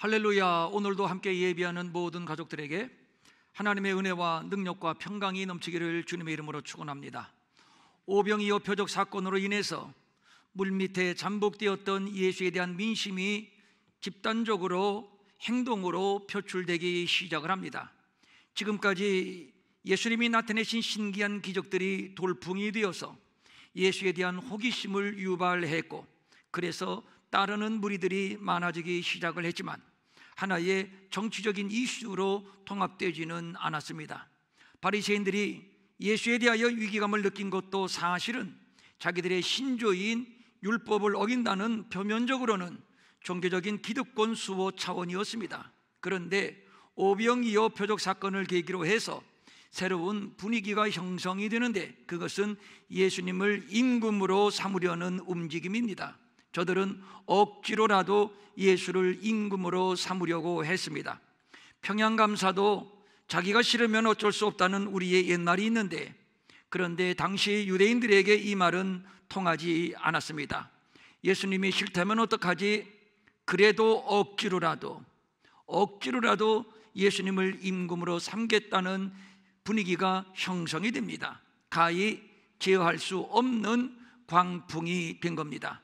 할렐루야. 오늘도 함께 예배하는 모든 가족들에게 하나님의 은혜와 능력과 평강이 넘치기를 주님의 이름으로 축원합니다. 오병이어 표적 사건으로 인해서 물밑에 잠복되었던 예수에 대한 민심이 집단적으로 행동으로 표출되기 시작을 합니다. 지금까지 예수님이 나타내신 신기한 기적들이 돌풍이 되어서 예수에 대한 호기심을 유발했고, 그래서 따르는 무리들이 많아지기 시작을 했지만 하나의 정치적인 이슈로 통합되지는 않았습니다. 바리새인들이 예수에 대하여 위기감을 느낀 것도 사실은 자기들의 신조인 율법을 어긴다는 표면적으로는 종교적인 기득권 수호 차원이었습니다. 그런데 오병이어 표적 사건을 계기로 해서 새로운 분위기가 형성이 되는데, 그것은 예수님을 임금으로 삼으려는 움직임입니다. 저들은 억지로라도 예수를 임금으로 삼으려고 했습니다. 평양감사도 자기가 싫으면 어쩔 수 없다는 우리의 옛말이 있는데, 그런데 당시 유대인들에게 이 말은 통하지 않았습니다. 예수님이 싫다면 어떡하지? 그래도 억지로라도 예수님을 임금으로 삼겠다는 분위기가 형성이 됩니다. 가히 제어할 수 없는 광풍이 된 겁니다.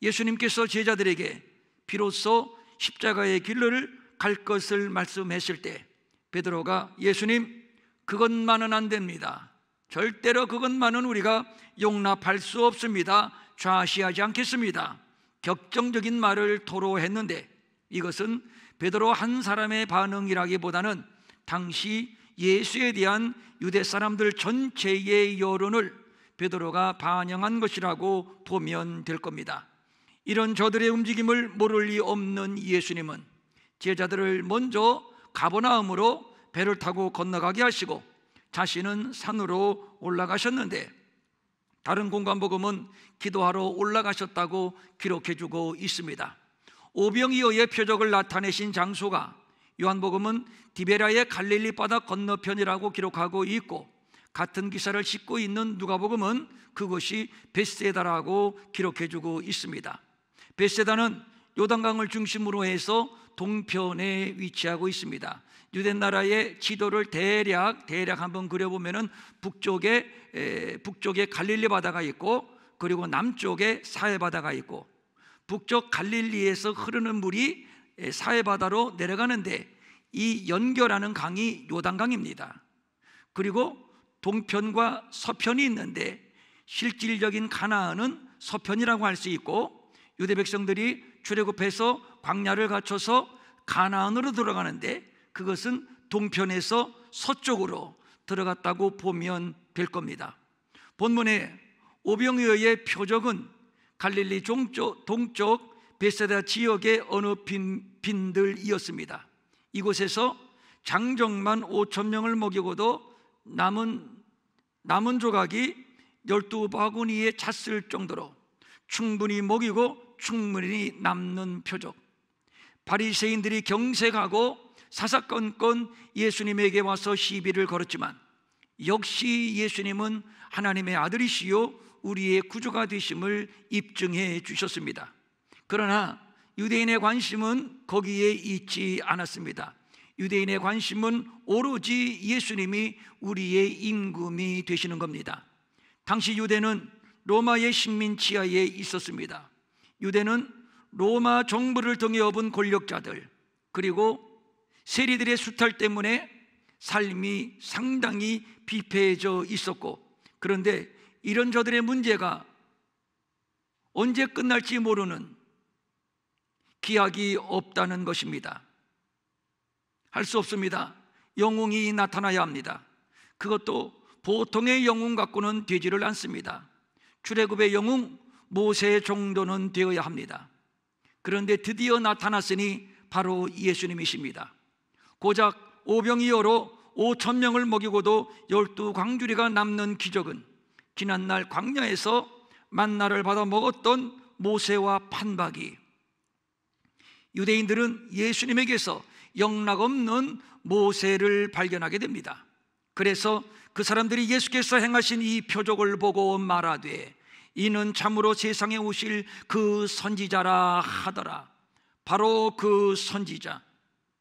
예수님께서 제자들에게 비로소 십자가의 길을 갈 것을 말씀했을 때 베드로가 예수님, 그것만은 안 됩니다. 절대로 그것만은 우리가 용납할 수 없습니다. 좌시하지 않겠습니다. 격정적인 말을 토로했는데, 이것은 베드로 한 사람의 반응이라기보다는 당시 예수에 대한 유대 사람들 전체의 여론을 베드로가 반영한 것이라고 보면 될 겁니다. 이런 저들의 움직임을 모를 리 없는 예수님은 제자들을 먼저 가버나움으로 배를 타고 건너가게 하시고 자신은 산으로 올라가셨는데, 다른 공관복음은 기도하러 올라가셨다고 기록해주고 있습니다. 오병이어의 표적을 나타내신 장소가 요한복음은 디베라의 갈릴리 바다 건너편이라고 기록하고 있고, 같은 기사를 싣고 있는 누가복음은 그것이 벳세다라고 기록해주고 있습니다. 벳세다는 요단강을 중심으로 해서 동편에 위치하고 있습니다. 유대 나라의 지도를 대략 한번 그려보면은 북쪽에 갈릴리 바다가 있고, 그리고 남쪽에 사해 바다가 있고, 북쪽 갈릴리에서 흐르는 물이 사해 바다로 내려가는데 이 연결하는 강이 요단강입니다. 그리고 동편과 서편이 있는데 실질적인 가나안은 서편이라고 할 수 있고, 유대 백성들이 출애굽해서 광야를 거쳐서 가나안으로 들어가는데 그것은 동편에서 서쪽으로 들어갔다고 보면 될 겁니다. 본문에 오병이어의 표적은 갈릴리 동쪽 벳세다 지역의 어느 빈들이었습니다. 이곳에서 장정만 5,000명을 먹이고도 남은 조각이 12바구니에 찼을 정도로 충분히 먹이고 충분히 남는 표적. 바리새인들이 경색하고 사사건건 예수님에게 와서 시비를 걸었지만 역시 예수님은 하나님의 아들이시요 우리의 구주가 되심을 입증해 주셨습니다. 그러나 유대인의 관심은 거기에 있지 않았습니다. 유대인의 관심은 오로지 예수님이 우리의 임금이 되시는 겁니다. 당시 유대는 로마의 식민 지하에 있었습니다. 유대는 로마 정부를 등에 업은 권력자들, 그리고 세리들의 수탈 때문에 삶이 상당히 비폐해져 있었고, 그런데 이런 저들의 문제가 언제 끝날지 모르는 기약이 없다는 것입니다. 할 수 없습니다. 영웅이 나타나야 합니다. 그것도 보통의 영웅 갖고는 되지를 않습니다. 출애굽의 영웅 모세 정도는 되어야 합니다. 그런데 드디어 나타났으니 바로 예수님이십니다. 고작 오병이어로 5,000명을 먹이고도 12광주리가 남는 기적은 지난날 광야에서 만나를 받아 먹었던 모세와 판박이, 유대인들은 예수님에게서 영락없는 모세를 발견하게 됩니다. 그래서 그 사람들이 예수께서 행하신 이 표적을 보고 말하되 이는 참으로 세상에 오실 그 선지자라 하더라. 바로 그 선지자,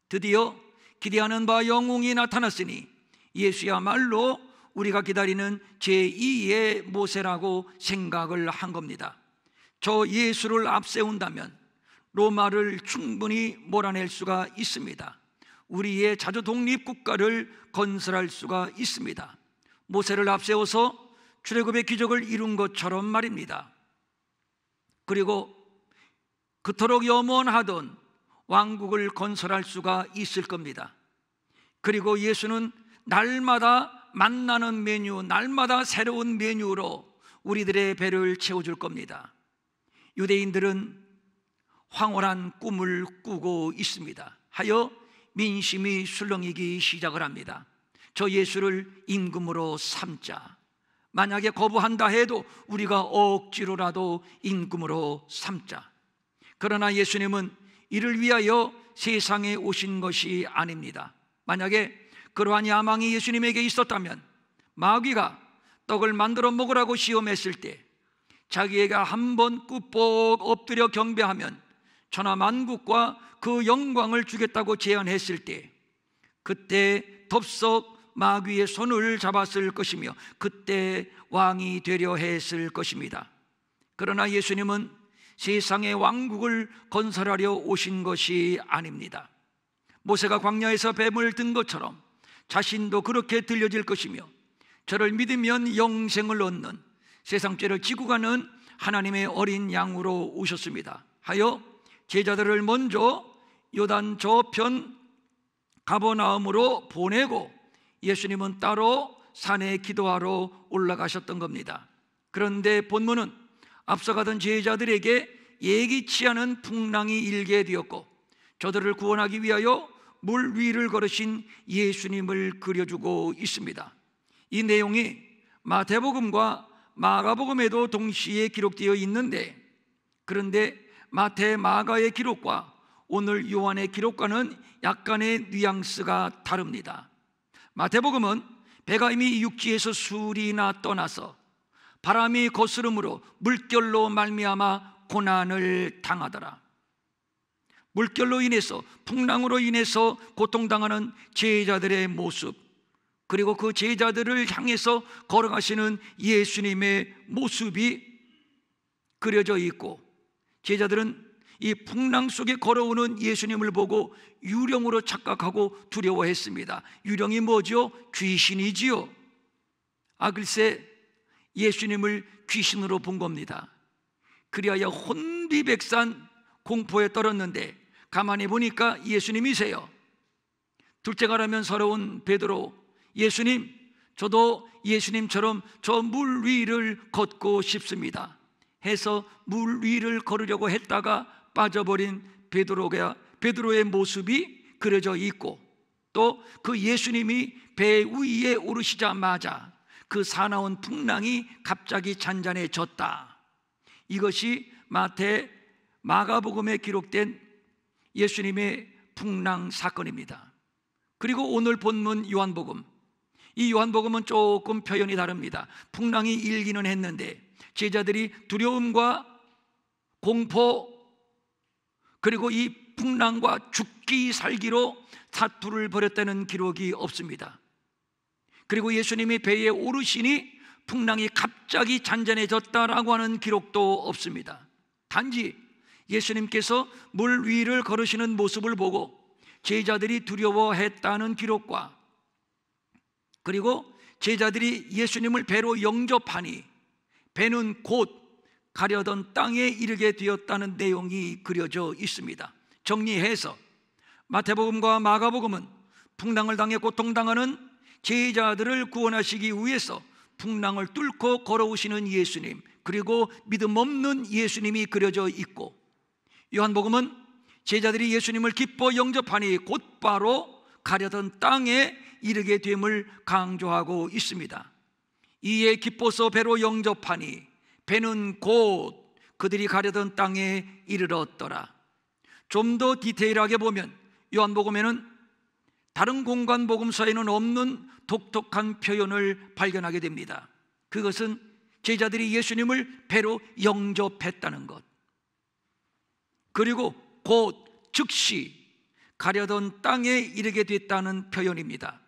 드디어 기대하는 바 영웅이 나타났으니 예수야말로 우리가 기다리는 제2의 모세라고 생각을 한 겁니다. 저 예수를 앞세운다면 로마를 충분히 몰아낼 수가 있습니다. 우리의 자주 독립국가를 건설할 수가 있습니다. 모세를 앞세워서 출애굽의 기적을 이룬 것처럼 말입니다. 그리고 그토록 염원하던 왕국을 건설할 수가 있을 겁니다. 그리고 예수는 날마다 만나는 메뉴, 날마다 새로운 메뉴로 우리들의 배를 채워줄 겁니다. 유대인들은 황홀한 꿈을 꾸고 있습니다. 하여 민심이 술렁이기 시작을 합니다. 저 예수를 임금으로 삼자. 만약에 거부한다 해도 우리가 억지로라도 임금으로 삼자. 그러나 예수님은 이를 위하여 세상에 오신 것이 아닙니다. 만약에 그러한 야망이 예수님에게 있었다면 마귀가 떡을 만들어 먹으라고 시험했을 때 자기에게 한번 꾹뻑 엎드려 경배하면 천하만국과 그 영광을 주겠다고 제안했을 때 그때 덥석 마귀의 손을 잡았을 것이며 그때 왕이 되려 했을 것입니다. 그러나 예수님은 세상의 왕국을 건설하려 오신 것이 아닙니다. 모세가 광야에서 뱀을 든 것처럼 자신도 그렇게 들려질 것이며 저를 믿으면 영생을 얻는 세상 죄를 지고 가는 하나님의 어린 양으로 오셨습니다. 하여 제자들을 먼저 요단 저편 가버나움으로 보내고 예수님은 따로 산에 기도하러 올라가셨던 겁니다. 그런데 본문은 앞서가던 제자들에게 예기치 않은 풍랑이 일게 되었고 저들을 구원하기 위하여 물 위를 걸으신 예수님을 그려주고 있습니다. 이 내용이 마태복음과 마가복음에도 동시에 기록되어 있는데, 그런데 마태, 마가의 기록과 오늘 요한의 기록과는 약간의 뉘앙스가 다릅니다. 마태복음은 배가 이미 육지에서 수리나 떠나서 바람이 거스름으로 물결로 말미암아 고난을 당하더라. 물결로 인해서, 풍랑으로 인해서 고통당하는 제자들의 모습, 그리고 그 제자들을 향해서 걸어가시는 예수님의 모습이 그려져 있고, 제자들은 이 풍랑 속에 걸어오는 예수님을 보고 유령으로 착각하고 두려워했습니다. 유령이 뭐죠? 귀신이지요. 글쎄 예수님을 귀신으로 본 겁니다. 그리하여 혼비백산 공포에 떨었는데 가만히 보니까 예수님이세요. 둘째가라면 서러운 베드로, 예수님, 저도 예수님처럼 저 물 위를 걷고 싶습니다 해서 물 위를 걸으려고 했다가 빠져버린 베드로의 모습이 그려져 있고, 또 그 예수님이 배 위에 오르시자마자 그 사나운 풍랑이 갑자기 잔잔해졌다. 이것이 마태, 마가복음에 기록된 예수님의 풍랑 사건입니다. 그리고 오늘 본문 요한복음, 이 요한복음은 조금 표현이 다릅니다. 풍랑이 일기는 했는데 제자들이 두려움과 공포, 그리고 이 풍랑과 죽기 살기로 사투를 벌였다는 기록이 없습니다. 그리고 예수님이 배에 오르시니 풍랑이 갑자기 잔잔해졌다라고 하는 기록도 없습니다. 단지 예수님께서 물 위를 걸으시는 모습을 보고 제자들이 두려워했다는 기록과, 그리고 제자들이 예수님을 배로 영접하니 배는 곧 가려던 땅에 이르게 되었다는 내용이 그려져 있습니다. 정리해서 마태복음과 마가복음은 풍랑을 당해 고통당하는 제자들을 구원하시기 위해서 풍랑을 뚫고 걸어오시는 예수님, 그리고 믿음 없는 예수님이 그려져 있고, 요한복음은 제자들이 예수님을 기뻐 영접하니 곧바로 가려던 땅에 이르게 됨을 강조하고 있습니다. 이에 기뻐서 배로 영접하니 배는 곧 그들이 가려던 땅에 이르렀더라. 좀 더 디테일하게 보면 요한복음에는 다른 공간 복음서에는 없는 독특한 표현을 발견하게 됩니다. 그것은 제자들이 예수님을 배로 영접했다는 것, 그리고 곧 즉시 가려던 땅에 이르게 됐다는 표현입니다.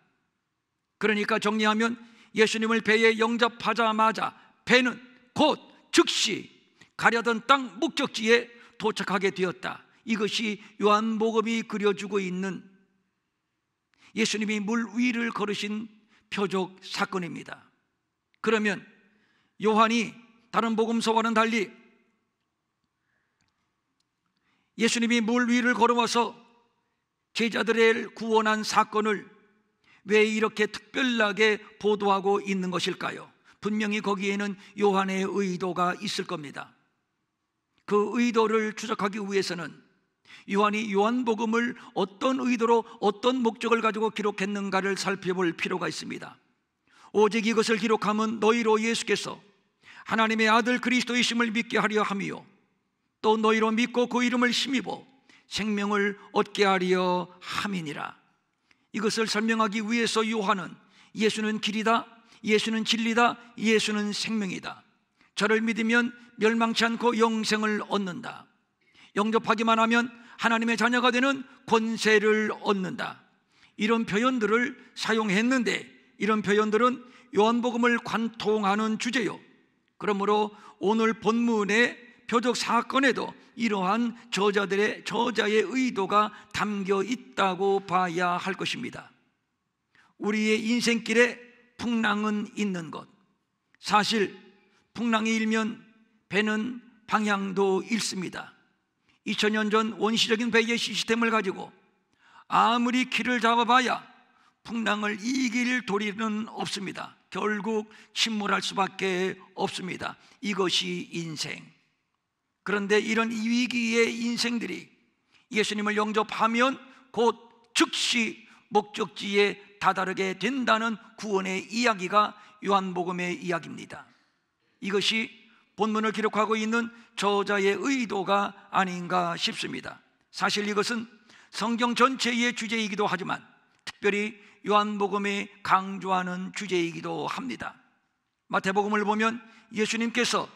그러니까 정리하면 예수님을 배에 영접하자마자 배는 곧 즉시 가려던 땅 목적지에 도착하게 되었다. 이것이 요한복음이 그려주고 있는 예수님이 물 위를 걸으신 표적 사건입니다. 그러면 요한이 다른 복음서와는 달리 예수님이 물 위를 걸어와서 제자들을 구원한 사건을 왜 이렇게 특별하게 보도하고 있는 것일까요? 분명히 거기에는 요한의 의도가 있을 겁니다. 그 의도를 추적하기 위해서는 요한이 요한복음을 어떤 의도로 어떤 목적을 가지고 기록했는가를 살펴볼 필요가 있습니다. 오직 이것을 기록함은 너희로 예수께서 하나님의 아들 그리스도이심을 믿게 하려 함이요 또 너희로 믿고 그 이름을 힘입어 생명을 얻게 하려 함이니라. 이것을 설명하기 위해서 요한은 예수는 길이다, 예수는 진리다, 예수는 생명이다, 저를 믿으면 멸망치 않고 영생을 얻는다, 영접하기만 하면 하나님의 자녀가 되는 권세를 얻는다, 이런 표현들을 사용했는데 이런 표현들은 요한복음을 관통하는 주제요, 그러므로 오늘 본문의 표적 사건에도 이러한 저자의 의도가 담겨 있다고 봐야 할 것입니다. 우리의 인생길에 풍랑은 있는 것, 사실 풍랑이 일면 배는 방향도 잃습니다. 2000년 전 원시적인 배의 시스템을 가지고 아무리 길을 잡아봐야 풍랑을 이길 도리는 없습니다. 결국 침몰할 수밖에 없습니다. 이것이 인생. 그런데 이런 위기의 인생들이 예수님을 영접하면 곧 즉시 목적지에 다다르게 된다는 구원의 이야기가 요한복음의 이야기입니다. 이것이 본문을 기록하고 있는 저자의 의도가 아닌가 싶습니다. 사실 이것은 성경 전체의 주제이기도 하지만 특별히 요한복음에 강조하는 주제이기도 합니다. 마태복음을 보면 예수님께서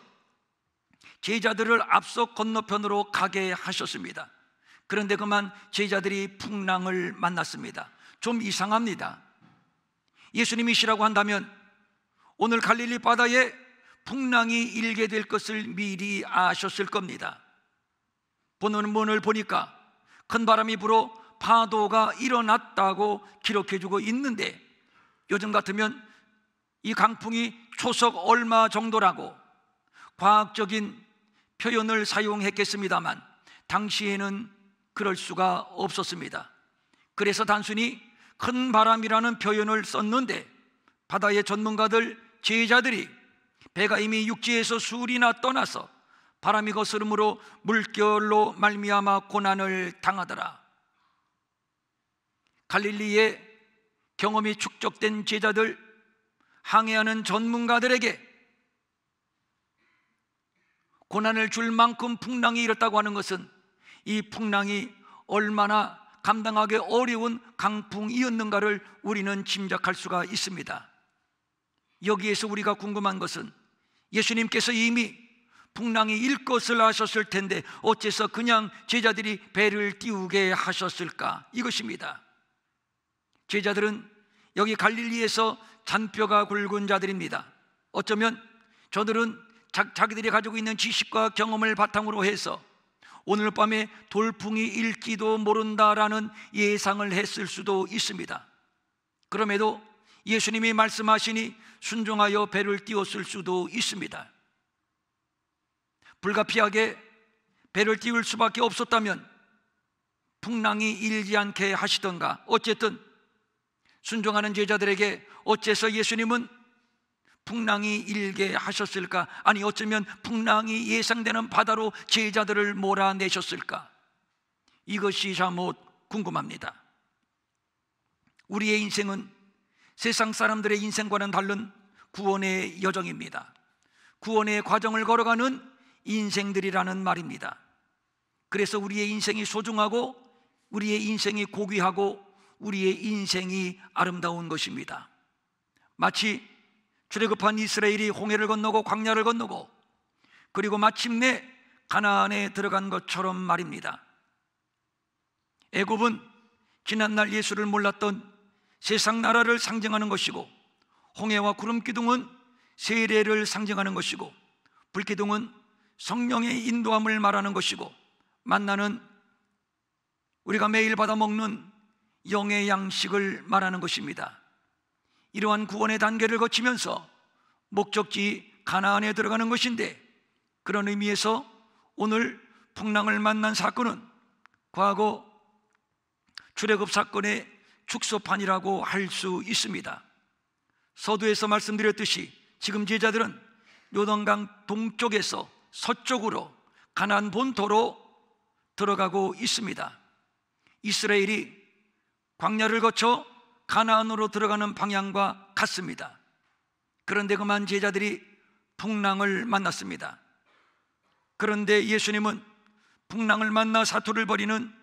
제자들을 앞서 건너편으로 가게 하셨습니다. 그런데 그만 제자들이 풍랑을 만났습니다. 좀 이상합니다. 예수님이시라고 한다면 오늘 갈릴리 바다에 풍랑이 일게 될 것을 미리 아셨을 겁니다. 본문을 보니까 큰 바람이 불어 파도가 일어났다고 기록해주고 있는데 요즘 같으면 이 강풍이 초속 얼마 정도라고 과학적인 표현을 사용했겠습니다만 당시에는 그럴 수가 없었습니다. 그래서 단순히 큰 바람이라는 표현을 썼는데 바다의 전문가들, 제자들이 배가 이미 육지에서 수리나 떠나서 바람이 거스름으로 물결로 말미암아 고난을 당하더라. 갈릴리의 경험이 축적된 제자들, 항해하는 전문가들에게 고난을 줄 만큼 풍랑이 일었다고 하는 것은 이 풍랑이 얼마나 감당하기 어려운 강풍이었는가를 우리는 짐작할 수가 있습니다. 여기에서 우리가 궁금한 것은 예수님께서 이미 풍랑이 일 것을 아셨을 텐데 어째서 그냥 제자들이 배를 띄우게 하셨을까? 이것입니다. 제자들은 여기 갈릴리에서 잔뼈가 굵은 자들입니다. 어쩌면 저들은 자기들이 가지고 있는 지식과 경험을 바탕으로 해서 오늘 밤에 돌풍이 일지도 모른다라는 예상을 했을 수도 있습니다. 그럼에도 예수님이 말씀하시니 순종하여 배를 띄웠을 수도 있습니다. 불가피하게 배를 띄울 수밖에 없었다면 풍랑이 일지 않게 하시던가, 어쨌든 순종하는 제자들에게 어째서 예수님은 풍랑이 일게 하셨을까? 아니 어쩌면 풍랑이 예상되는 바다로 제자들을 몰아내셨을까? 이것이 잘못 궁금합니다. 우리의 인생은 세상 사람들의 인생과는 다른 구원의 여정입니다. 구원의 과정을 걸어가는 인생들이라는 말입니다. 그래서 우리의 인생이 소중하고 우리의 인생이 고귀하고 우리의 인생이 아름다운 것입니다. 마치 출애굽한 이스라엘이 홍해를 건너고 광야를 건너고 그리고 마침내 가나안에 들어간 것처럼 말입니다. 애굽은 지난날 예수를 몰랐던 세상 나라를 상징하는 것이고, 홍해와 구름 기둥은 세례를 상징하는 것이고, 불기둥은 성령의 인도함을 말하는 것이고, 만나는 우리가 매일 받아 먹는 영의 양식을 말하는 것입니다. 이러한 구원의 단계를 거치면서 목적지 가나안에 들어가는 것인데, 그런 의미에서 오늘 풍랑을 만난 사건은 과거 출애굽 사건의 축소판이라고 할 수 있습니다. 서두에서 말씀드렸듯이 지금 제자들은 요단강 동쪽에서 서쪽으로 가나안 본토로 들어가고 있습니다. 이스라엘이 광야를 거쳐 가나안으로 들어가는 방향과 같습니다. 그런데 그만 제자들이 풍랑을 만났습니다. 그런데 예수님은 풍랑을 만나 사투를 벌이는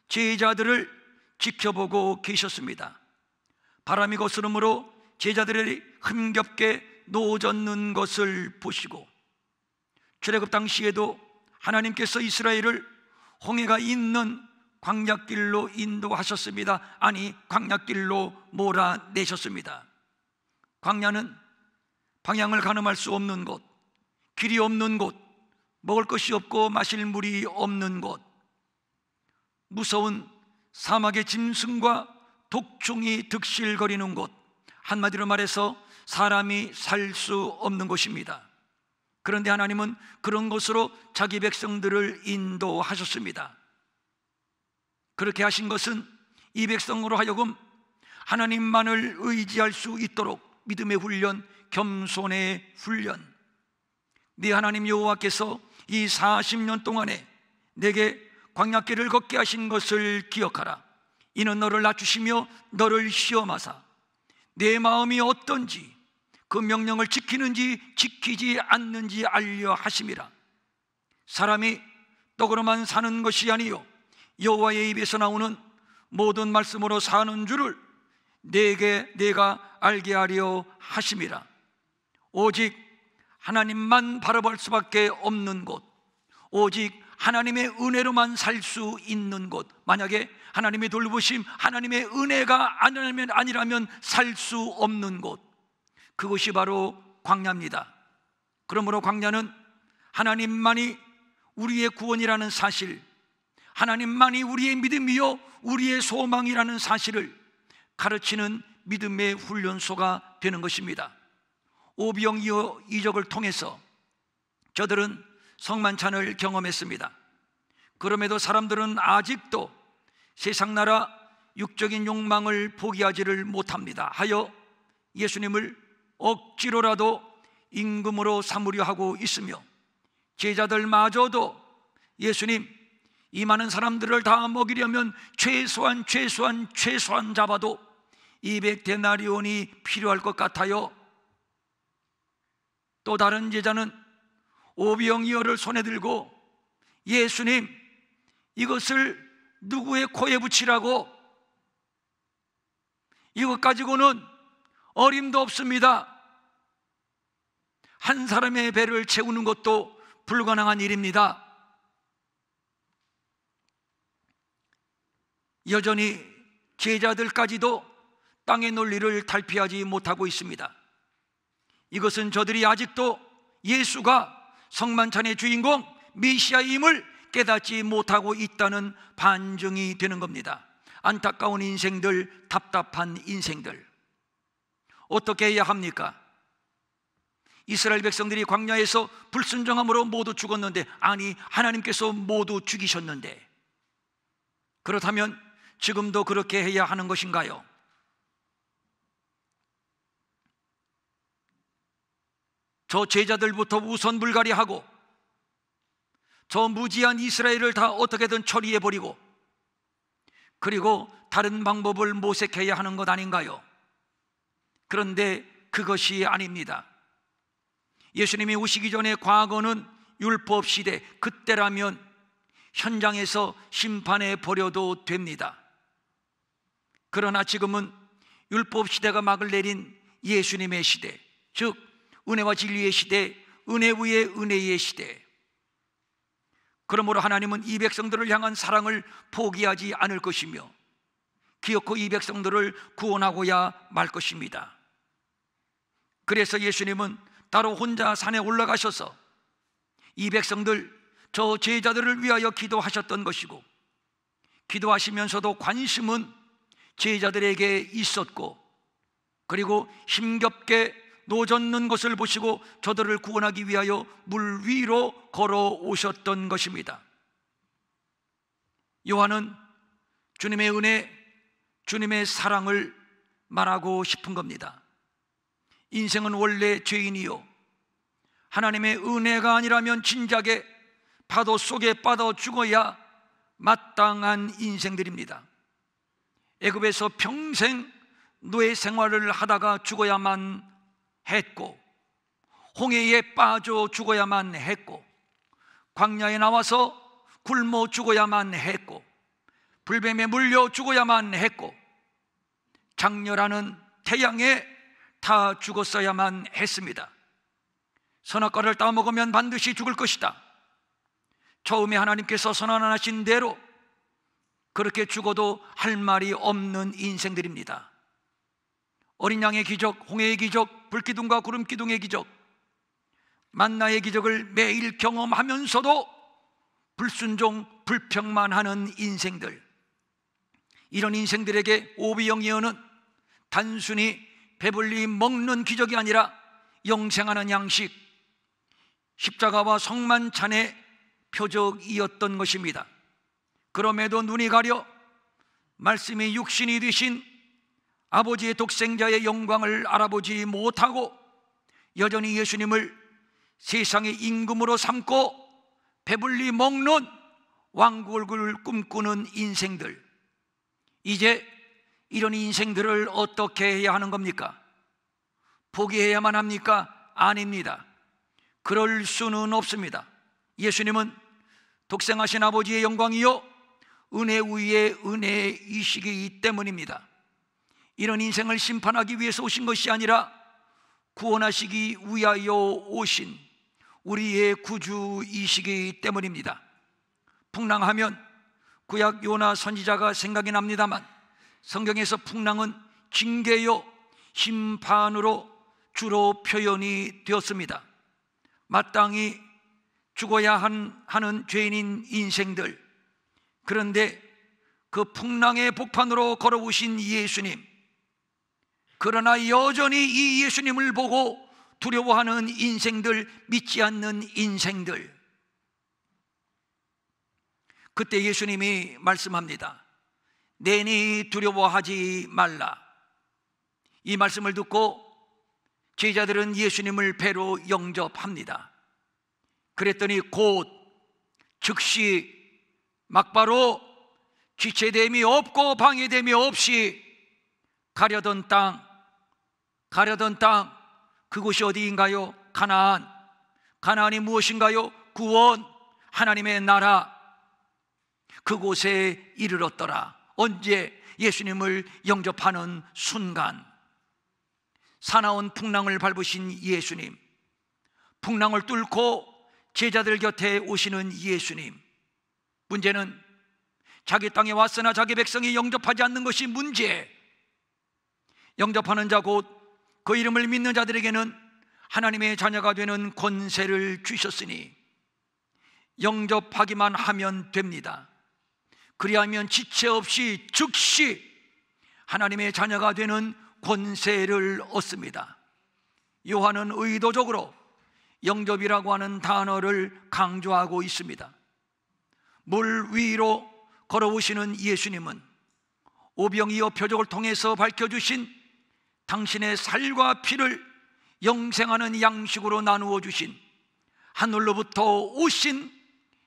제자들을 지켜보고 계셨습니다. 바람이 거스름으로 제자들이 힘겹게 노젓는 것을 보시고, 출애굽 당시에도 하나님께서 이스라엘을 홍해가 있는 광야길로 인도하셨습니다. 아니, 광야길로 몰아내셨습니다. 광야는 방향을 가늠할 수 없는 곳, 길이 없는 곳, 먹을 것이 없고 마실 물이 없는 곳, 무서운 사막의 짐승과 독충이 득실거리는 곳, 한마디로 말해서 사람이 살 수 없는 곳입니다. 그런데 하나님은 그런 곳으로 자기 백성들을 인도하셨습니다. 그렇게 하신 것은 이 백성으로 하여금 하나님만을 의지할 수 있도록 믿음의 훈련, 겸손의 훈련, 네 하나님 여호와께서 이 40년 동안에 내게 광야길을 걷게 하신 것을 기억하라. 이는 너를 낮추시며 너를 시험하사 내 마음이 어떤지, 그 명령을 지키는지 지키지 않는지 알려 하심이라. 사람이 떡으로만 사는 것이 아니요 여호와의 입에서 나오는 모든 말씀으로 사는 줄을 내가 알게 하려 하심이라. 오직 하나님만 바라볼 수밖에 없는 곳, 오직 하나님의 은혜로만 살 수 있는 곳, 만약에 하나님의 돌보심, 하나님의 은혜가 아니라면 살 수 없는 곳, 그것이 바로 광야입니다. 그러므로 광야는 하나님만이 우리의 구원이라는 사실, 하나님만이 우리의 믿음이요 우리의 소망이라는 사실을 가르치는 믿음의 훈련소가 되는 것입니다. 오병이어 이적을 통해서 저들은 성만찬을 경험했습니다. 그럼에도 사람들은 아직도 세상 나라 육적인 욕망을 포기하지를 못합니다. 하여 예수님을 억지로라도 임금으로 삼으려 하고 있으며, 제자들마저도 예수님, 이 많은 사람들을 다 먹이려면 최소한 잡아도 200데나리온이 필요할 것 같아요. 또 다른 제자는 오병이어를 손에 들고, 예수님, 이것을 누구의 코에 붙이라고? 이것 가지고는 어림도 없습니다. 한 사람의 배를 채우는 것도 불가능한 일입니다. 여전히 제자들까지도 땅의 논리를 탈피하지 못하고 있습니다. 이것은 저들이 아직도 예수가 성만찬의 주인공 메시아임을 깨닫지 못하고 있다는 반증이 되는 겁니다. 안타까운 인생들, 답답한 인생들, 어떻게 해야 합니까? 이스라엘 백성들이 광야에서 불순종함으로 모두 죽었는데, 아니, 하나님께서 모두 죽이셨는데, 그렇다면 지금도 그렇게 해야 하는 것인가요? 저 제자들부터 우선 불가리하고 저 무지한 이스라엘을 다 어떻게든 처리해버리고, 그리고 다른 방법을 모색해야 하는 것 아닌가요? 그런데 그것이 아닙니다. 예수님이 오시기 전에 과거는 율법 시대, 그때라면 현장에서 심판해 버려도 됩니다. 그러나 지금은 율법 시대가 막을 내린 예수님의 시대, 즉 은혜와 진리의 시대, 은혜 위에 은혜의 시대, 그러므로 하나님은 이 백성들을 향한 사랑을 포기하지 않을 것이며 기어코 이 백성들을 구원하고야 말 것입니다. 그래서 예수님은 따로 혼자 산에 올라가셔서 이 백성들, 저 제자들을 위하여 기도하셨던 것이고, 기도하시면서도 관심은 제자들에게 있었고, 그리고 힘겹게 노젓는 것을 보시고 저들을 구원하기 위하여 물 위로 걸어오셨던 것입니다. 요한은 주님의 은혜, 주님의 사랑을 말하고 싶은 겁니다. 인생은 원래 죄인이요, 하나님의 은혜가 아니라면 진작에 파도 속에 빠져 죽어야 마땅한 인생들입니다. 애굽에서 평생 노예 생활을 하다가 죽어야만 했고, 홍해에 빠져 죽어야만 했고, 광야에 나와서 굶어 죽어야만 했고, 불뱀에 물려 죽어야만 했고, 장렬하는 태양에 다 죽었어야만 했습니다. 선악과를 따먹으면 반드시 죽을 것이다. 처음에 하나님께서 선언하신 대로 그렇게 죽어도 할 말이 없는 인생들입니다. 어린 양의 기적, 홍해의 기적, 불기둥과 구름기둥의 기적, 만나의 기적을 매일 경험하면서도 불순종, 불평만 하는 인생들, 이런 인생들에게 오비영 예언은 단순히 배불리 먹는 기적이 아니라 영생하는 양식, 십자가와 성만찬의 표적이었던 것입니다. 그럼에도 눈이 가려 말씀이 육신이 되신 아버지의 독생자의 영광을 알아보지 못하고 여전히 예수님을 세상의 임금으로 삼고 배불리 먹는 왕국을 꿈꾸는 인생들, 이제 이런 인생들을 어떻게 해야 하는 겁니까? 포기해야만 합니까? 아닙니다. 그럴 수는 없습니다. 예수님은 독생하신 아버지의 영광이요 은혜 위에 은혜이시기 때문입니다. 이런 인생을 심판하기 위해서 오신 것이 아니라 구원하시기 위하여 오신 우리의 구주이시기 때문입니다. 풍랑하면 구약 요나 선지자가 생각이 납니다만, 성경에서 풍랑은 징계요 심판으로 주로 표현이 되었습니다. 마땅히 죽어야 하는 죄인인 인생들, 그런데 그 풍랑의 복판으로 걸어오신 예수님, 그러나 여전히 이 예수님을 보고 두려워하는 인생들, 믿지 않는 인생들, 그때 예수님이 말씀합니다. 내니 두려워하지 말라. 이 말씀을 듣고 제자들은 예수님을 배로 영접합니다. 그랬더니 곧 즉시 막바로 지체됨이 없고 방해됨이 없이 가려던 땅, 그곳이 어디인가요? 가나안. 가나안이 무엇인가요? 구원, 하나님의 나라. 그곳에 이르렀더라. 언제? 예수님을 영접하는 순간. 사나운 풍랑을 밟으신 예수님, 풍랑을 뚫고 제자들 곁에 오시는 예수님. 문제는 자기 땅에 왔으나 자기 백성이 영접하지 않는 것이 문제. 영접하는 자 곧 그 이름을 믿는 자들에게는 하나님의 자녀가 되는 권세를 주셨으니 영접하기만 하면 됩니다. 그리하면 지체 없이 즉시 하나님의 자녀가 되는 권세를 얻습니다. 요한은 의도적으로 영접이라고 하는 단어를 강조하고 있습니다. 물 위로 걸어오시는 예수님은 오병이어 표적을 통해서 밝혀주신 당신의 살과 피를 영생하는 양식으로 나누어 주신 하늘로부터 오신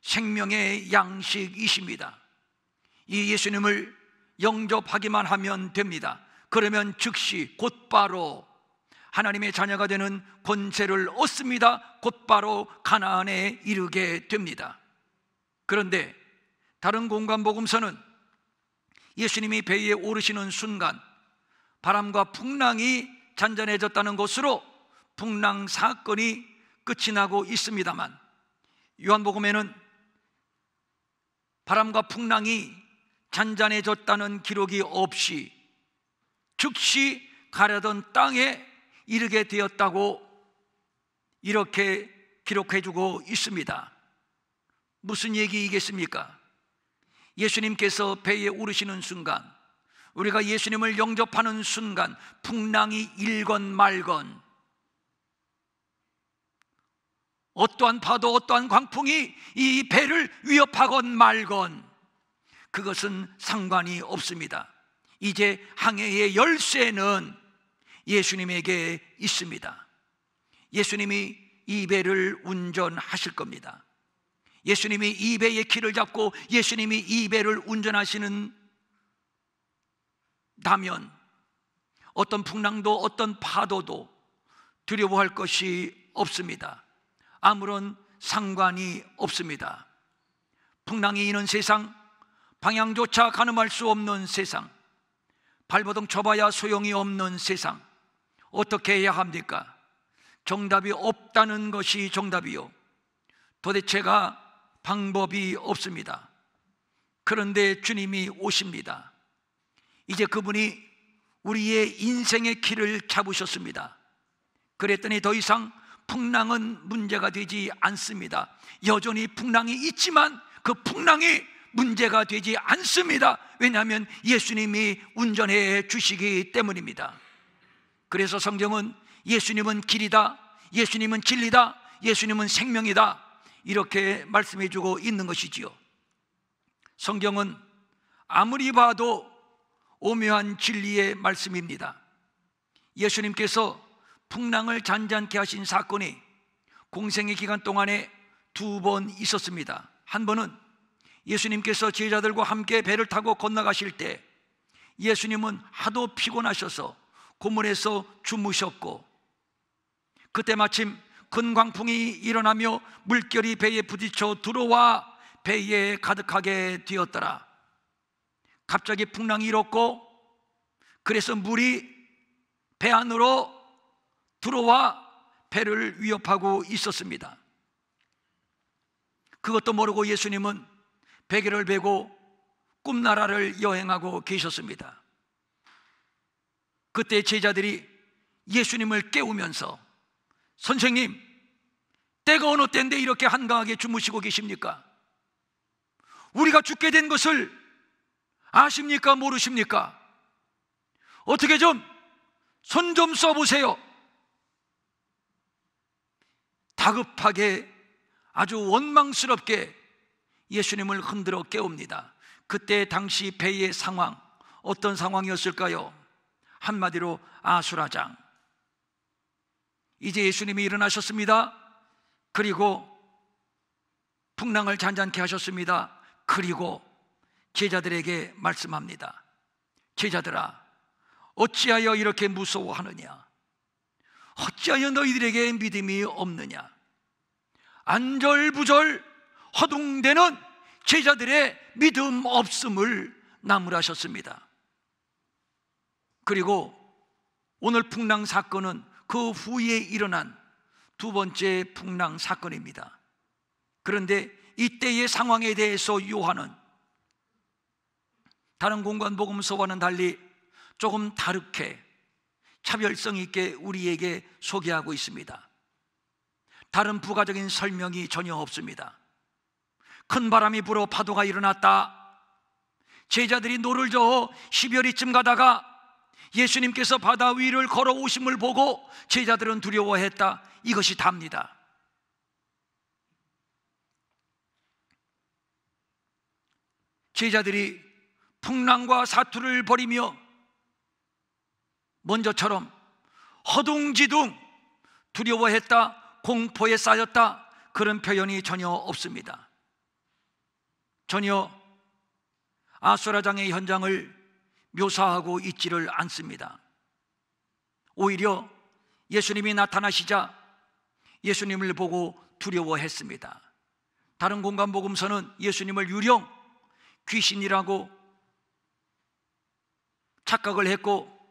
생명의 양식이십니다. 이 예수님을 영접하기만 하면 됩니다. 그러면 즉시 곧바로 하나님의 자녀가 되는 권세를 얻습니다. 곧바로 가나안에 이르게 됩니다. 그런데 다른 공간 복음서는 예수님이 배에 오르시는 순간 바람과 풍랑이 잔잔해졌다는 것으로 풍랑 사건이 끝이 나고 있습니다만, 요한복음에는 바람과 풍랑이 잔잔해졌다는 기록이 없이 즉시 가려던 땅에 이르게 되었다고 이렇게 기록해주고 있습니다. 무슨 얘기이겠습니까? 예수님께서 배에 오르시는 순간, 우리가 예수님을 영접하는 순간 풍랑이 일건 말건, 어떠한 파도, 어떠한 광풍이 이 배를 위협하건 말건 그것은 상관이 없습니다. 이제 항해의 열쇠는 예수님에게 있습니다. 예수님이 이 배를 운전하실 겁니다. 예수님이 이 배의 키를 잡고 예수님이 이 배를 운전하시는 다면 어떤 풍랑도 어떤 파도도 두려워할 것이 없습니다. 아무런 상관이 없습니다. 풍랑이 이는 세상, 방향조차 가늠할 수 없는 세상, 발버둥 쳐봐야 소용이 없는 세상, 어떻게 해야 합니까? 정답이 없다는 것이 정답이요, 도대체가 방법이 없습니다. 그런데 주님이 오십니다. 이제 그분이 우리의 인생의 길을 잡으셨습니다. 그랬더니 더 이상 풍랑은 문제가 되지 않습니다. 여전히 풍랑이 있지만 그 풍랑이 문제가 되지 않습니다. 왜냐하면 예수님이 운전해 주시기 때문입니다. 그래서 성경은 예수님은 길이다, 예수님은 진리다, 예수님은 생명이다 이렇게 말씀해 주고 있는 것이지요. 성경은 아무리 봐도 오묘한 진리의 말씀입니다. 예수님께서 풍랑을 잔잔케 하신 사건이 공생의 기간 동안에 2번 있었습니다. 한 번은 예수님께서 제자들과 함께 배를 타고 건너가실 때 예수님은 하도 피곤하셔서 고문에서 주무셨고, 그때 마침 큰 광풍이 일어나며 물결이 배에 부딪혀 들어와 배에 가득하게 되었더라. 갑자기 풍랑이 일었고, 그래서 물이 배 안으로 들어와 배를 위협하고 있었습니다. 그것도 모르고 예수님은 베개를 베고 꿈나라를 여행하고 계셨습니다. 그때 제자들이 예수님을 깨우면서, 선생님, 때가 어느 때인데 이렇게 한가하게 주무시고 계십니까? 우리가 죽게 된 것을 아십니까? 모르십니까? 어떻게 좀 손 좀 써보세요. 다급하게 아주 원망스럽게 예수님을 흔들어 깨웁니다. 그때 당시 배의 상황, 어떤 상황이었을까요? 한마디로 아수라장. 이제 예수님이 일어나셨습니다. 그리고 풍랑을 잔잔케 하셨습니다. 그리고 제자들에게 말씀합니다. 제자들아, 어찌하여 이렇게 무서워하느냐? 어찌하여 너희들에게 믿음이 없느냐? 안절부절 허둥대는 제자들의 믿음 없음을 나무라셨습니다. 그리고 오늘 풍랑 사건은 그 후에 일어난 2번째 풍랑 사건입니다. 그런데 이때의 상황에 대해서 요한은 다른 공간 복음서와는 달리 조금 다르게 차별성 있게 우리에게 소개하고 있습니다. 다른 부가적인 설명이 전혀 없습니다. 큰 바람이 불어 파도가 일어났다. 제자들이 노를 저어 12월이쯤 가다가 예수님께서 바다 위를 걸어오심을 보고 제자들은 두려워했다. 이것이 답니다. 제자들이 풍랑과 사투를 벌이며 먼저처럼 허둥지둥 두려워했다, 공포에 쌓였다, 그런 표현이 전혀 없습니다. 전혀 아수라장의 현장을 묘사하고 있지를 않습니다. 오히려 예수님이 나타나시자 예수님을 보고 두려워했습니다. 다른 공간 복음서는 예수님을 유령 귀신이라고 착각을 했고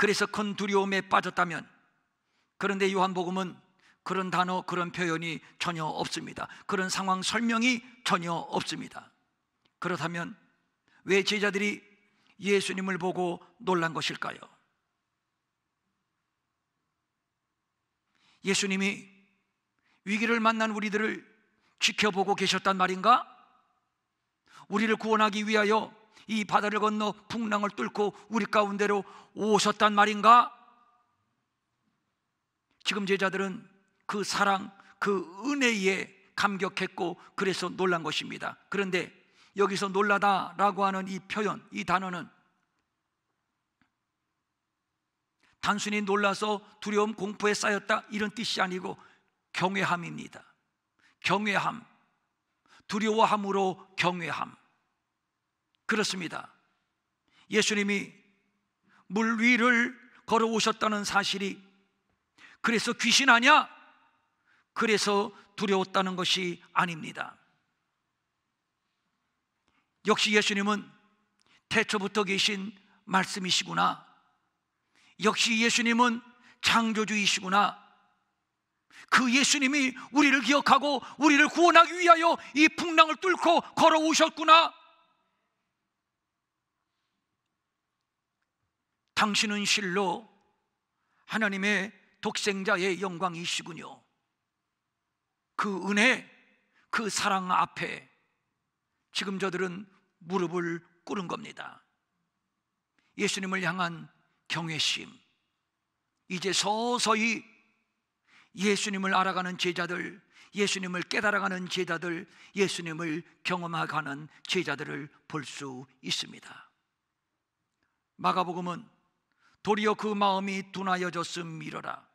그래서 큰 두려움에 빠졌다면, 그런데 요한복음은 그런 단어, 그런 표현이 전혀 없습니다. 그런 상황 설명이 전혀 없습니다. 그렇다면 왜 제자들이 예수님을 보고 놀란 것일까요? 예수님이 위기를 만난 우리들을 지켜보고 계셨단 말인가? 우리를 구원하기 위하여 이 바다를 건너 풍랑을 뚫고 우리 가운데로 오셨단 말인가? 지금 제자들은 그 사랑, 그 은혜에 감격했고 그래서 놀란 것입니다. 그런데 여기서 놀라다라고 하는 이 표현, 이 단어는 단순히 놀라서 두려움, 공포에 쌓였다 이런 뜻이 아니고 경외함입니다. 경외함, 두려워함으로 경외함. 그렇습니다. 예수님이 물 위를 걸어오셨다는 사실이 그래서 귀신 아냐? 그래서 두려웠다는 것이 아닙니다. 역시 예수님은 태초부터 계신 말씀이시구나. 역시 예수님은 창조주이시구나. 그 예수님이 우리를 기억하고 우리를 구원하기 위하여 이 풍랑을 뚫고 걸어오셨구나. 당신은 실로 하나님의 독생자의 영광이시군요. 그 은혜, 그 사랑 앞에 지금 저들은 무릎을 꿇은 겁니다. 예수님을 향한 경외심. 이제 서서히 예수님을 알아가는 제자들, 예수님을 깨달아가는 제자들, 예수님을 경험하가는 제자들을 볼 수 있습니다. 마가복음은 도리어 그 마음이 둔하여졌음이러라.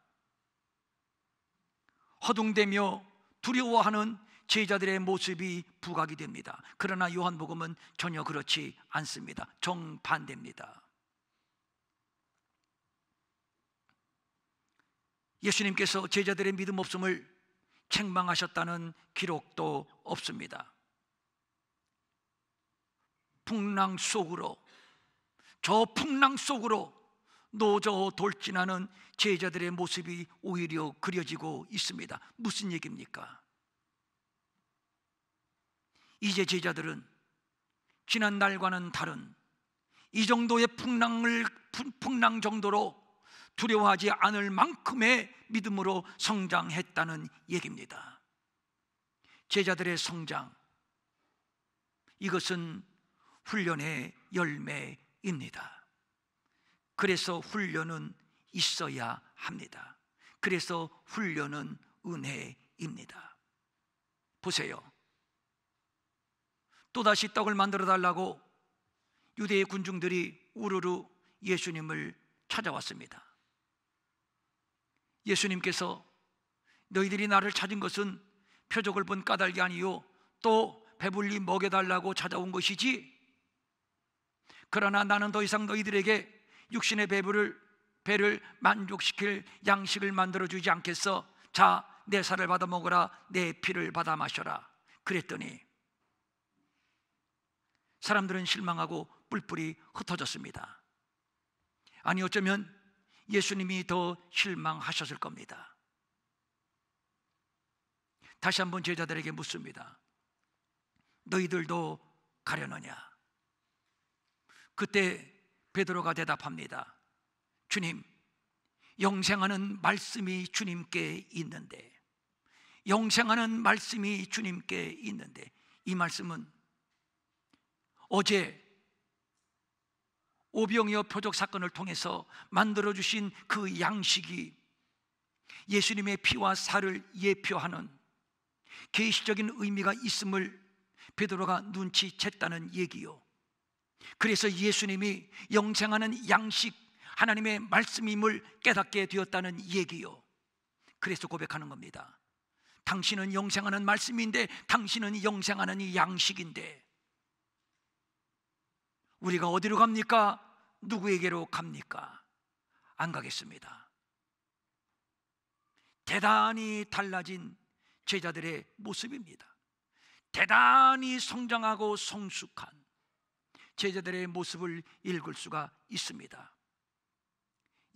허둥대며 두려워하는 제자들의 모습이 부각이 됩니다. 그러나 요한복음은 전혀 그렇지 않습니다. 정반대입니다. 예수님께서 제자들의 믿음 없음을 책망하셨다는 기록도 없습니다. 풍랑 속으로, 저 풍랑 속으로 노저 돌진하는 제자들의 모습이 오히려 그려지고 있습니다. 무슨 얘기입니까? 이제 제자들은 지난 날과는 다른 이 정도의 풍랑 정도로 두려워하지 않을 만큼의 믿음으로 성장했다는 얘기입니다. 제자들의 성장, 이것은 훈련의 열매입니다. 그래서 훈련은 있어야 합니다. 그래서 훈련은 은혜입니다. 보세요. 또다시 떡을 만들어 달라고 유대의 군중들이 우르르 예수님을 찾아왔습니다. 예수님께서 너희들이 나를 찾은 것은 표적을 본 까닭이 아니요 또 배불리 먹여달라고 찾아온 것이지, 그러나 나는 더 이상 너희들에게 육신의 배를 만족시킬 양식을 만들어주지 않겠어. 자, 내 살을 받아 먹어라, 내 피를 받아 마셔라. 그랬더니 사람들은 실망하고 뿔뿔이 흩어졌습니다. 아니, 어쩌면 예수님이 더 실망하셨을 겁니다. 다시 한번 제자들에게 묻습니다. 너희들도 가려느냐? 그때 베드로가 대답합니다. 주님, 영생하는 말씀이 주님께 있는데, 영생하는 말씀이 주님께 있는데, 이 말씀은 어제 오병이어 표적 사건을 통해서 만들어주신 그 양식이 예수님의 피와 살을 예표하는 계시적인 의미가 있음을 베드로가 눈치챘다는 얘기요. 그래서 예수님이 영생하는 양식, 하나님의 말씀임을 깨닫게 되었다는 얘기요. 그래서 고백하는 겁니다. 당신은 영생하는 말씀인데, 당신은 영생하는 이 양식인데 우리가 어디로 갑니까? 누구에게로 갑니까? 안 가겠습니다. 대단히 달라진 제자들의 모습입니다. 대단히 성장하고 성숙한 제자들의 모습을 읽을 수가 있습니다.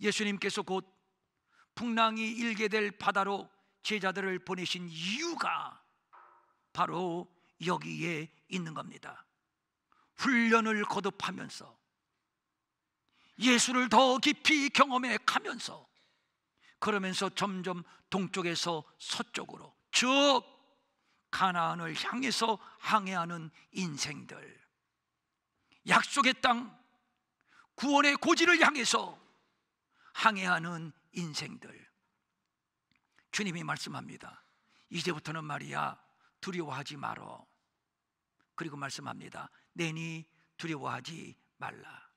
예수님께서 곧 풍랑이 일게 될 바다로 제자들을 보내신 이유가 바로 여기에 있는 겁니다. 훈련을 거듭하면서 예수를 더 깊이 경험해 가면서, 그러면서 점점 동쪽에서 서쪽으로, 즉 가나안을 향해서 항해하는 인생들, 약속의 땅, 구원의 고지를 향해서 항해하는 인생들. 주님이 말씀합니다. 이제부터는 말이야, 두려워하지 말어. 그리고 말씀합니다. 내니 두려워하지 말라.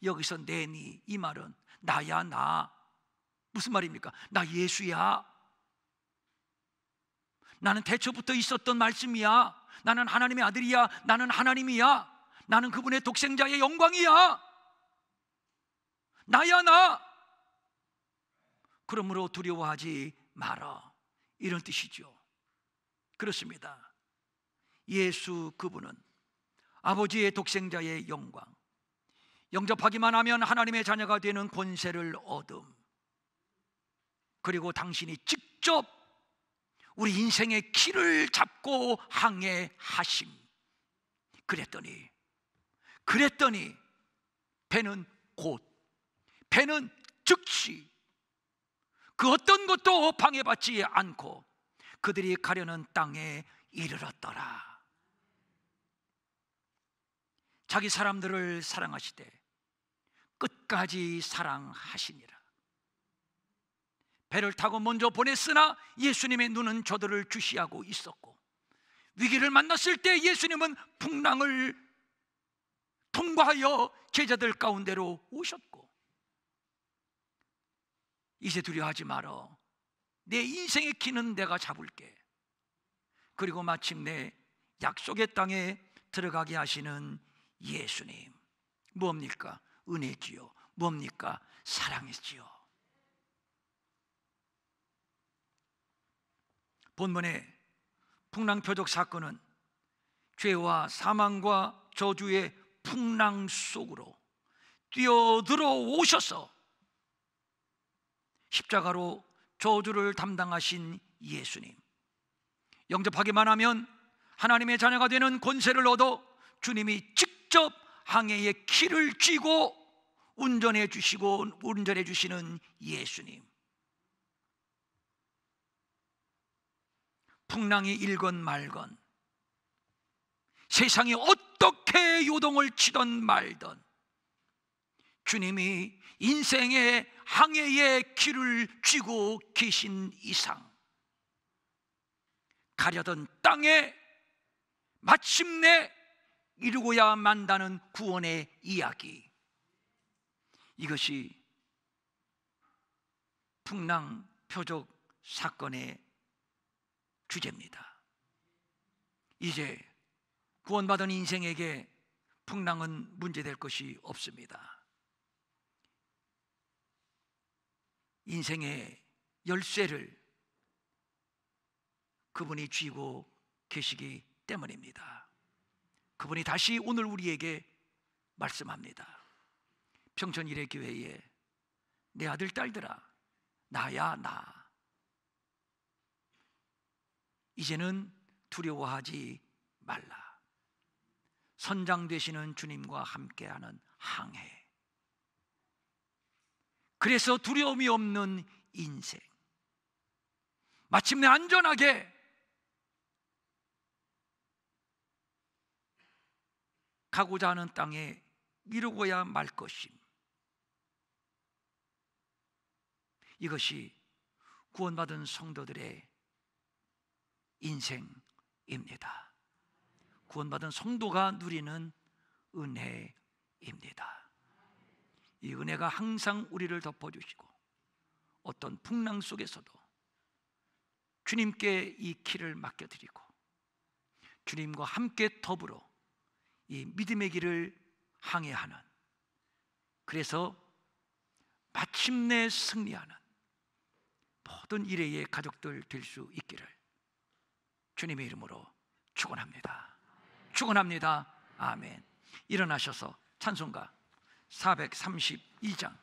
여기서 내니, 이 말은 나야, 나. 무슨 말입니까? 나 예수야. 나는 태초부터 있었던 말씀이야. 나는 하나님의 아들이야. 나는 하나님이야. 나는 그분의 독생자의 영광이야. 나야, 나. 그러므로 두려워하지 마라, 이런 뜻이죠. 그렇습니다. 예수, 그분은 아버지의 독생자의 영광, 영접하기만 하면 하나님의 자녀가 되는 권세를 얻음, 그리고 당신이 직접 우리 인생의 길을 잡고 항해하심. 그랬더니 배는 곧, 배는 즉시 그 어떤 것도 방해받지 않고 그들이 가려는 땅에 이르렀더라. 자기 사람들을 사랑하시되 끝까지 사랑하시니라. 배를 타고 먼저 보냈으나 예수님의 눈은 저들을 주시하고 있었고, 위기를 만났을 때 예수님은 풍랑을 통과하여 제자들 가운데로 오셨고, 이제 두려워하지 말어. 내 인생의 키는 내가 잡을게. 그리고 마침내 약속의 땅에 들어가게 하시는 예수님. 뭡니까? 은혜지요. 뭡니까? 사랑이지요. 본문의 풍랑표적 사건은 죄와 사망과 저주의 풍랑 속으로 뛰어들어 오셔서 십자가로 저주를 담당하신 예수님, 영접하기만 하면 하나님의 자녀가 되는 권세를 얻어 주님이 직접 항해의 키를 쥐고 운전해 주시는 예수님. 풍랑이 일건 말건, 세상이 어떻게 요동을 치던 말던, 주님이 인생의 항해의 길을 쥐고 계신 이상 가려던 땅에 마침내 이루고야 만다는 구원의 이야기, 이것이 풍랑 표적 사건의 주제입니다. 이제 구원받은 인생에게 풍랑은 문제될 것이 없습니다. 인생의 열쇠를 그분이 쥐고 계시기 때문입니다. 그분이 다시 오늘 우리에게 말씀합니다. 평촌 일회교회에 내 아들 딸들아, 나야, 나. 이제는 두려워하지 말라. 선장 되시는 주님과 함께하는 항해. 그래서 두려움이 없는 인생, 마침내 안전하게 가고자 하는 땅에 이루고야 말 것임. 이것이 구원받은 성도들의 인생입니다. 구원받은 성도가 누리는 은혜입니다. 이 은혜가 항상 우리를 덮어주시고 어떤 풍랑 속에서도 주님께 이 길을 맡겨드리고 주님과 함께 더불어 이 믿음의 길을 항해하는, 그래서 마침내 승리하는 모든 일회의 가족들 될 수 있기를 주님의 이름으로 축원합니다. 축원합니다. 아멘. 일어나셔서 찬송가 432장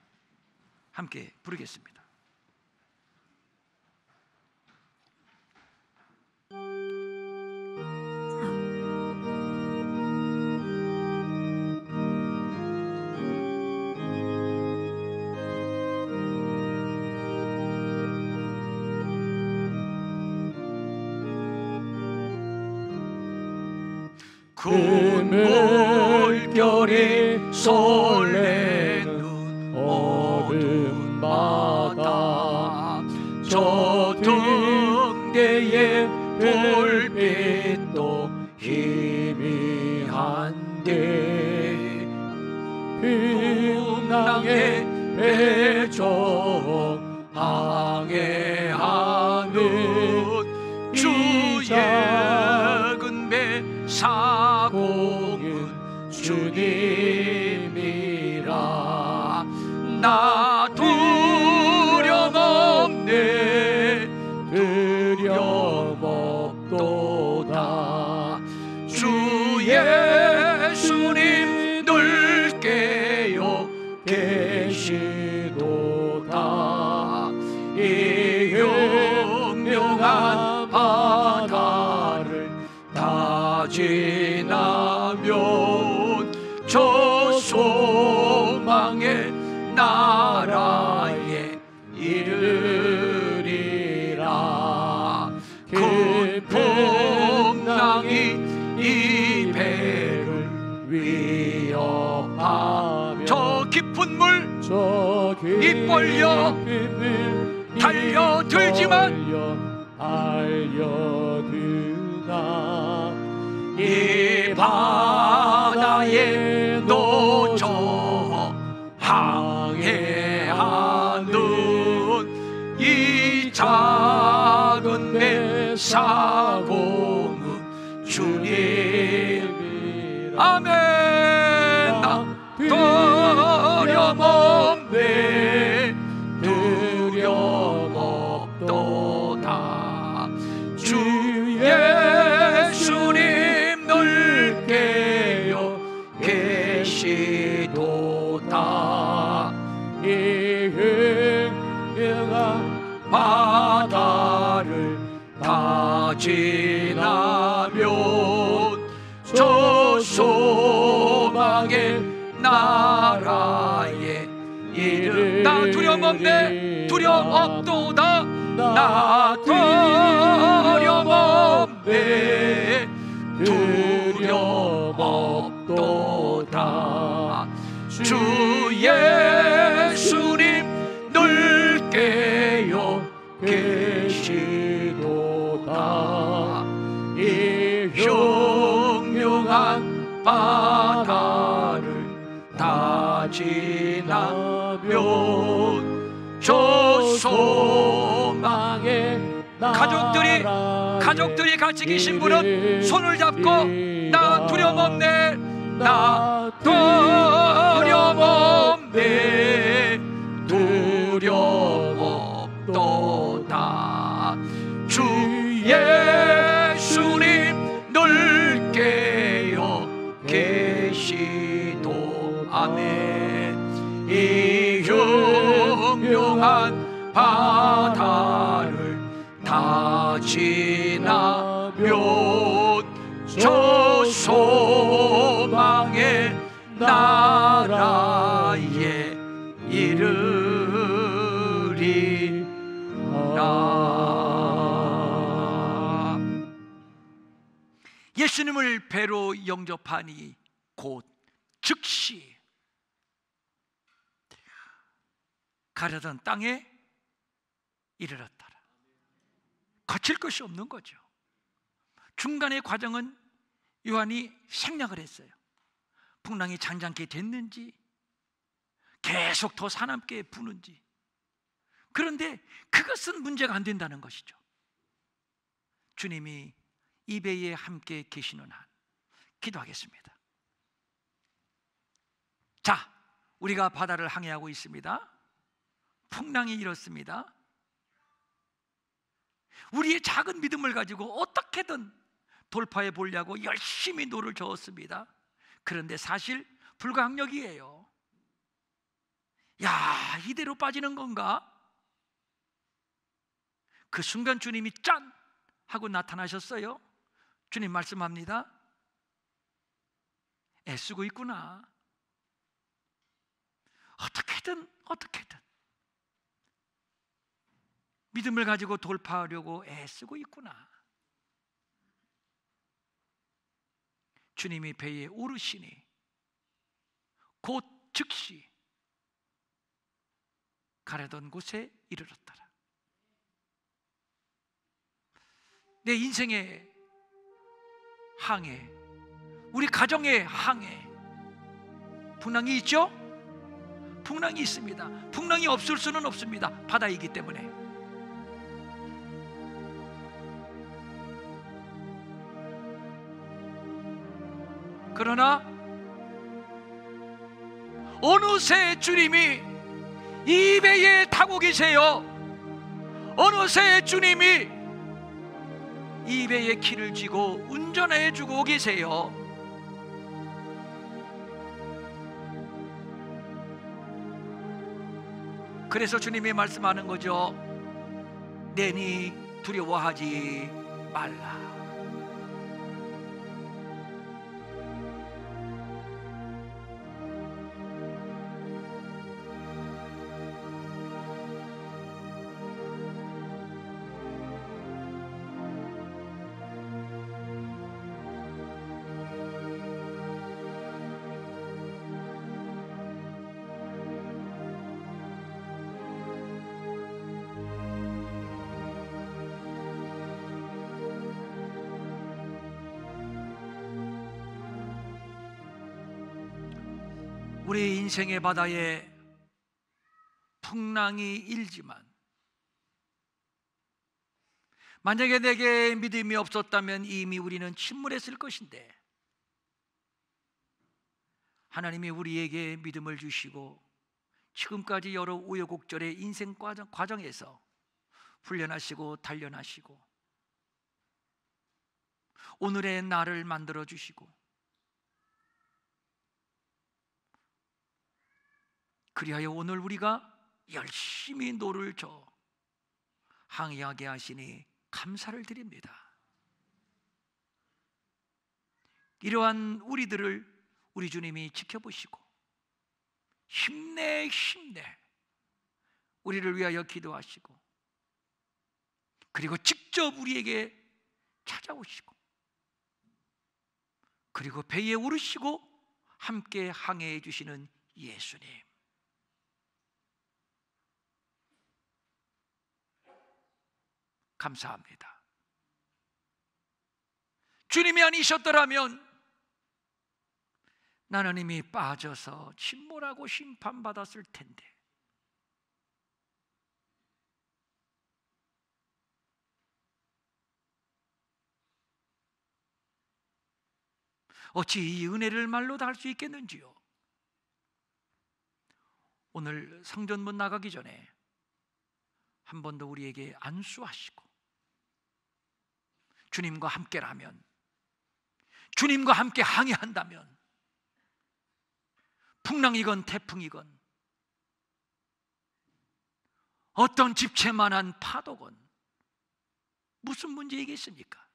함께 부르겠습니다. 그 물결이 설레는 어두운 바다, 저 등대의 불빛도 희미한데 풍랑의 배저 항해하는 주 작은 배 사공은 주님이라. 나 두려움없네, 두려움없도다. 주 예수님 늘 깨어 계시도다. 이 흉흉한 바다를 다 지나면 저 소망의 나라에 이르리라. 큰 풍랑이 이 배를 위협하며 저 깊은 물 입 벌려 달려들지만 이 바다에 놓쳐 항해하는 이 작은 배 사공은 주님. 아멘. 나 두려움없네, 두려움없도다. 주 예수님 늘 깨어 계시도다. 이 흉흉한 바다를 다 지나면 저 소망의 나라에 이르. 나 두려움없네, 두려움없도다. 나 두려움없네, 두려움없도다. 주 예수님 늘 깨어 계시도다. 이 흉흉한 바다를 다 지나면 저 소망의 가족들이 같이 계신 분은 손을 잡고 나 두려움없네, 나 두려움없네, 두려움없도다. 주 예수님 늘 깨어 계시도. 아멘. 이 흉흉한 바다를 다 지나면 저 소망의 나라에 이르리라. 예수님을 배로 영접하니 곧 즉시 가려던 땅에 이르렀더라. 거칠 것이 없는 거죠. 중간의 과정은 요한이 생략을 했어요. 풍랑이 잔잔케 됐는지 계속 더 사납게 부는지. 그런데 그것은 문제가 안 된다는 것이죠. 주님이 이 배에 함께 계시는 한 기도하겠습니다. 자, 우리가 바다를 항해하고 있습니다. 풍랑이 일었습니다. 우리의 작은 믿음을 가지고 어떻게든 돌파해 보려고 열심히 노를 저었습니다. 그런데 사실 불가항력이에요. 야, 이대로 빠지는 건가? 그 순간 주님이 짠! 하고 나타나셨어요. 주님 말씀합니다. 애쓰고 있구나. 어떻게든 믿음을 가지고 돌파하려고 애쓰고 있구나. 주님이 배에 오르시니 곧 즉시 가려던 곳에 이르렀더라. 내 인생의 항해, 우리 가정의 항해, 풍랑이 있죠? 풍랑이 있습니다. 풍랑이 없을 수는 없습니다. 바다이기 때문에. 그러나 어느새 주님이 이 배에 타고 계세요. 어느새 주님이 이 배의 키를 쥐고 운전해 주고 계세요. 그래서 주님이 말씀하는 거죠. 내니 두려워하지 말라. 우리 인생의 바다에 풍랑이 일지만 만약에 내게 믿음이 없었다면 이미 우리는 침몰했을 것인데 하나님이 우리에게 믿음을 주시고 지금까지 여러 우여곡절의 인생 과정에서 훈련하시고 단련하시고 오늘의 나를 만들어 주시고 그리하여 오늘 우리가 열심히 노를 저 항해하게 하시니 감사를 드립니다. 이러한 우리들을 우리 주님이 지켜보시고 힘내 우리를 위하여 기도하시고 그리고 직접 우리에게 찾아오시고 그리고 배에 오르시고 함께 항해해 주시는 예수님, 감사합니다. 주님이 아니셨더라면 나는 이미 빠져서 침몰하고 심판받았을 텐데 어찌 이 은혜를 말로 다 할 수 있겠는지요? 오늘 성전문 나가기 전에 한 번 더 우리에게 안수하시고 주님과 함께라면, 주님과 함께 항해한다면 풍랑이건 태풍이건 어떤 집채만한 파도건 무슨 문제이겠습니까?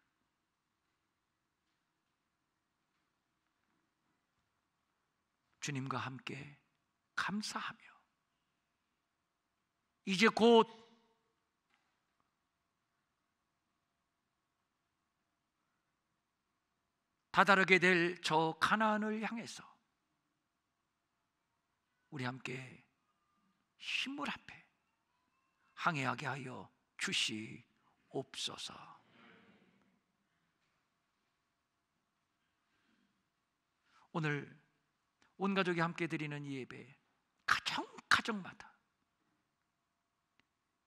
주님과 함께 감사하며 이제 곧 다다르게 될 저 가나안을 향해서 우리 함께 힘을 합해 항해하게 하여 주시옵소서. 오늘 온 가족이 함께 드리는 이 예배 가정마다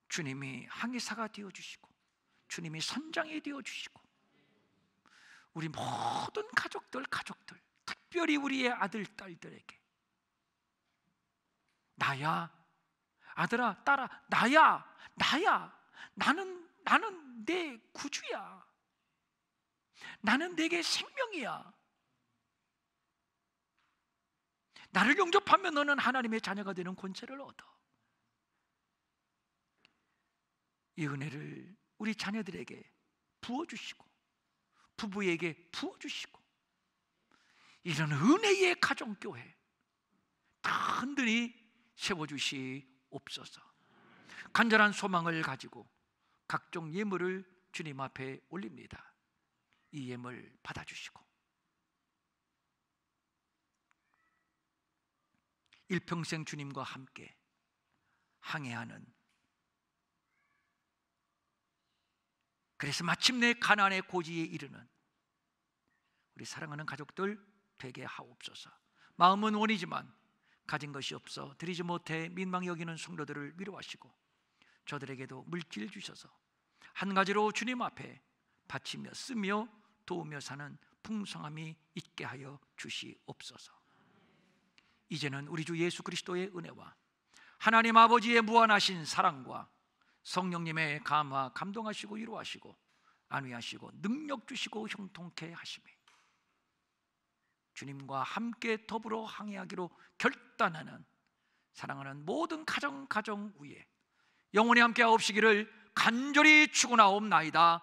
주님이 항해사가 되어주시고 주님이 선장이 되어주시고 우리 모든 가족들 특별히 우리의 아들, 딸들에게 나야, 아들아, 딸아, 나야, 나는 내 구주야, 나는 내게 생명이야, 나를 영접하면 너는 하나님의 자녀가 되는 권세를 얻어. 이 은혜를 우리 자녀들에게 부어주시고 부부에게 부어주시고 이런 은혜의 가정교회 단단히 세워주시옵소서. 간절한 소망을 가지고 각종 예물을 주님 앞에 올립니다. 이 예물 받아주시고 일평생 주님과 함께 항해하는, 그래서 마침내 가나안의 고지에 이르는 우리 사랑하는 가족들 되게 하옵소서. 마음은 원이지만 가진 것이 없어 드리지 못해 민망히 여기는 성도들을 위로하시고 저들에게도 물질 주셔서 한 가지로 주님 앞에 바치며 쓰며 도우며 사는 풍성함이 있게 하여 주시옵소서. 이제는 우리 주 예수 그리스도의 은혜와 하나님 아버지의 무한하신 사랑과 성령님의 감화 감동하시고 위로하시고 안위하시고 능력 주시고 형통케 하시며 주님과 함께 더불어 항해하기로 결단하는 사랑하는 모든 가정 위에 영원히 함께 하옵시기를 간절히 축원하옵나이다.